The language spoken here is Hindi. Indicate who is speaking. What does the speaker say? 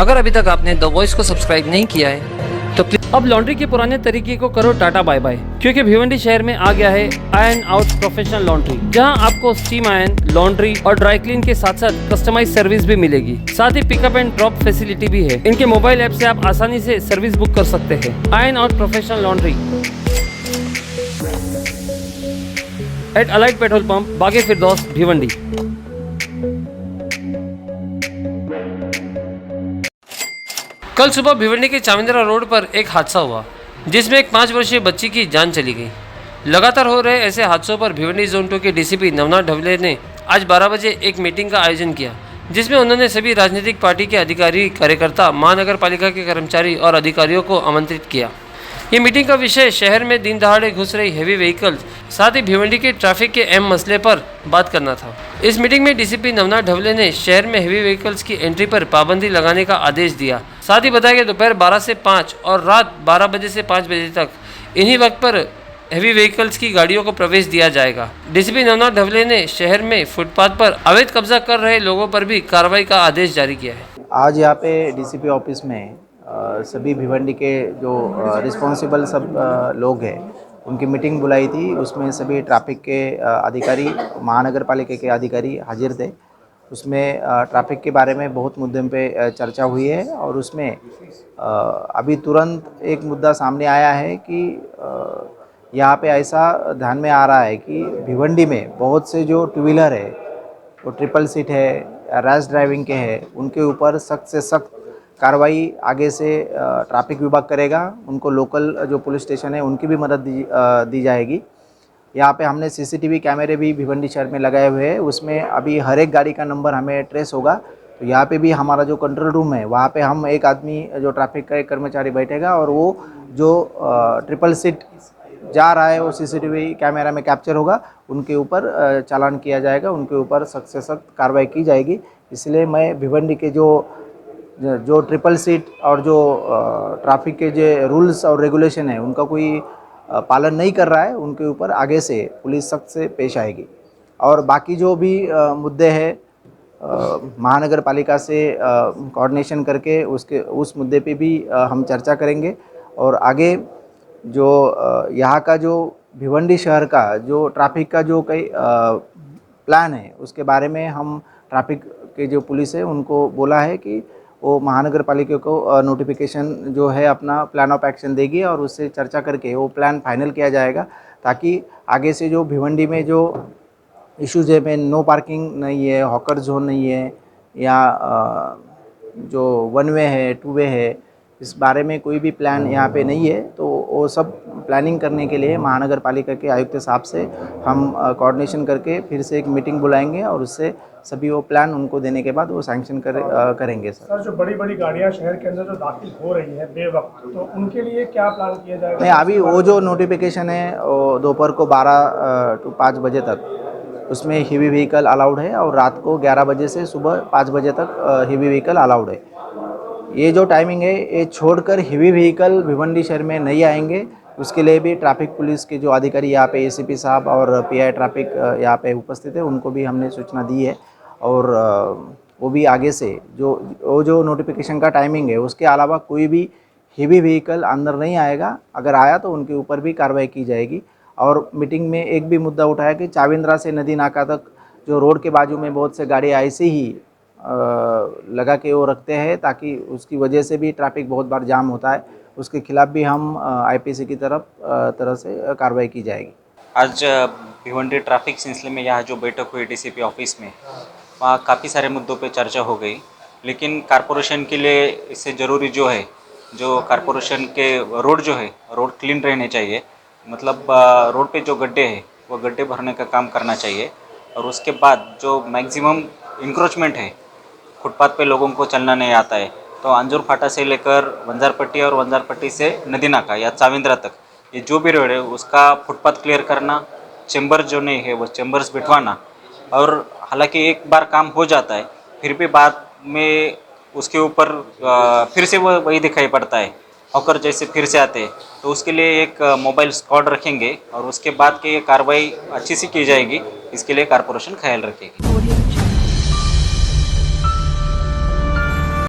Speaker 1: अगर अभी तक आपने द वॉइस को सब्सक्राइब नहीं किया है तो प्लीज
Speaker 2: अब लॉन्ड्री के पुराने तरीके को करो टाटा बाय बाय, क्योंकि भिवंडी शहर में आ गया है आयरन आउट प्रोफेशनल लॉन्ड्री, जहां आपको स्टीम आयरन, लॉन्ड्री और ड्राई क्लीन के साथ साथ कस्टमाइज सर्विस भी मिलेगी। साथ ही पिकअप एंड ड्रॉप फैसिलिटी भी है। इनके मोबाइल ऐप से आप आसानी से सर्विस बुक कर सकते हैं। Iron Out professional laundry at Alight petrol pump, Bage Firdaus, Bhiwandi.
Speaker 1: कल सुबह भिवंडी के चाविंद्रा रोड पर एक हादसा हुआ जिसमें एक 5 वर्षीय बच्ची की जान चली गई। लगातार हो रहे ऐसे हादसों पर भिवंडी जोन 2 के डीसीपी नवनाथ ढवले ने आज 12 बजे एक मीटिंग का आयोजन किया, जिसमें उन्होंने सभी राजनीतिक पार्टी के अधिकारी, कार्यकर्ता, महानगर पालिका के कर्मचारी और अधिकारियों को आमंत्रित किया। ये मीटिंग का विषय शहर में दिन दहाड़े घुस रही हैवी व्हीकल्स, साथ ही भिवंडी के ट्रैफिक के अहम मसले पर बात करना था। इस मीटिंग में डीसीपी नवनाथ ढवले ने शहर में हैवी व्हीकल्स की एंट्री पर पाबंदी लगाने का आदेश दिया। साथ ही बताया कि दोपहर 12 से 5 और रात 12 बजे से 5 बजे तक इन्हीं वक्त पर हैवी व्हीकल्स की गाड़ियों को प्रवेश दिया जाएगा। डीसीपी नवनाथ ढवले ने शहर में फुटपाथ पर अवैध कब्जा कर रहे लोगों पर भी कार्रवाई का आदेश जारी किया है।
Speaker 3: आज यहाँ पे डीसीपी ऑफिस में सभी भिवंडी के जो रिस्पॉन्सिबल सब लोग हैं उनकी मीटिंग बुलाई थी। उसमें सभी ट्रैफिक के अधिकारी, महानगर पालिका के अधिकारी हाजिर थे। उसमें ट्रैफिक के बारे में बहुत मुद्दों पे चर्चा हुई है और उसमें अभी तुरंत एक मुद्दा सामने आया है कि यहाँ पे ऐसा ध्यान में आ रहा है कि भिवंडी में बहुत से जो टू व्हीलर है वो ट्रिपल सीट है, रैश ड्राइविंग के हैं, उनके ऊपर सख्त से सख्त कार्रवाई आगे से ट्रैफिक विभाग करेगा। उनको लोकल जो पुलिस स्टेशन है उनकी भी मदद दी जाएगी। यहाँ पे हमने सीसीटीवी कैमरे भी भिवंडी शहर में लगाए हुए हैं। उसमें अभी हर एक गाड़ी का नंबर हमें ट्रेस होगा। तो यहाँ पे भी हमारा जो कंट्रोल रूम है वहाँ पे हम एक आदमी जो ट्रैफिक का एक कर्मचारी बैठेगा और वो जो ट्रिपल सीट जा रहा है वो सीसीटीवी कैमरा में कैप्चर होगा, उनके ऊपर चालान किया जाएगा, उनके ऊपर सख्त से सख्त कार्रवाई की जाएगी। इसलिए मैं भिवंडी के जो ट्रिपल सीट और जो ट्रैफिक के जो रूल्स और रेगुलेशन है उनका कोई पालन नहीं कर रहा है, उनके ऊपर आगे से पुलिस सख्त से पेश आएगी। और बाकी जो भी मुद्दे हैं महानगर पालिका से कोऑर्डिनेशन करके उस मुद्दे पे भी हम चर्चा करेंगे। और आगे जो यहाँ का जो भिवंडी शहर का जो ट्रैफिक का जो कई प्लान है उसके बारे में हम ट्रैफिक के जो पुलिस है उनको बोला है कि वो महानगर पालिका को नोटिफिकेशन जो है अपना प्लान ऑफ एक्शन देगी और उससे चर्चा करके वो प्लान फाइनल किया जाएगा, ताकि आगे से जो भिवंडी में जो इश्यूज है, में नो पार्किंग नहीं है, हॉकर जोन नहीं है या जो वन वे है, टू वे है, इस बारे में कोई भी प्लान यहाँ पे नहीं है। तो वो सब प्लानिंग करने के लिए महानगर पालिका के आयुक्त साहब से हम कोऑर्डिनेशन करके फिर से एक मीटिंग बुलाएंगे और उससे सभी वो प्लान उनको देने के बाद वो सैंक्शन करेंगे।
Speaker 4: सर, जो बड़ी बड़ी गाड़ियाँ शहर के अंदर जो दाखिल हो रही है बेवक्त, तो उनके लिए क्या प्लान किया जाएगा?
Speaker 3: नहीं, अभी वो जो नोटिफिकेशन है वो दोपहर को 12 to 5 बजे तक उसमें हेवी व्हीकल अलाउड है और रात को 11 बजे से सुबह 5 बजे तक हेवी व्हीकल अलाउड है। ये जो टाइमिंग है ये छोड़कर हेवी व्हीकल भिवंडी शहर में नहीं आएंगे। उसके लिए भी ट्रैफिक पुलिस के जो अधिकारी यहाँ पे एसीपी साहब और पीआई ट्रैफिक यहाँ पे उपस्थित है, उनको भी हमने सूचना दी है। और वो भी आगे से जो नोटिफिकेशन का टाइमिंग है उसके अलावा कोई भी हेवी व्हीकल अंदर नहीं आएगा। अगर आया तो उनके ऊपर भी कार्रवाई की जाएगी। और मीटिंग में एक भी मुद्दा उठाया कि चाविंद्रा से नदी नाका तक जो रोड के बाजू में बहुत से गाड़ी ऐसे ही लगा के वो रखते हैं, ताकि उसकी वजह से भी ट्रैफिक बहुत बार जाम होता है। उसके खिलाफ भी हम आईपीसी की तरह से कार्रवाई की जाएगी।
Speaker 5: आज भिवंडी ट्रैफिक सिलसिले में यहाँ जो बैठक हुई डीसीपी ऑफिस में, वहाँ काफ़ी सारे मुद्दों पे चर्चा हो गई। लेकिन कारपोरेशन के लिए इससे ज़रूरी जो है, जो कारपोरेशन के रोड जो है, रोड क्लीन रहने चाहिए। मतलब रोड पे जो गड्ढे हैं वो गड्ढे भरने का काम करना चाहिए। और उसके बाद जो मैक्सिमम इंक्रोचमेंट है, फुटपाथ पे लोगों को चलना नहीं आता है, तो अंजूर फाटा से लेकर वंजारपट्टी और वंजारपट्टी से नदी नाका या चाविंद्रा तक ये जो भी रोड है उसका फुटपाथ क्लियर करना, चेंबर जो नहीं है वो चेंबर्स बिठवाना। और हालांकि एक बार काम हो जाता है फिर भी बाद में उसके ऊपर फिर से वो वही दिखाई पड़ता है, हॉकर जैसे फिर से आते हैं। तो उसके लिए एक मोबाइल स्क्वाड रखेंगे और उसके बाद की कार्रवाई अच्छी सी की जाएगी। इसके लिए कारपोरेशन ख्याल रखेगी।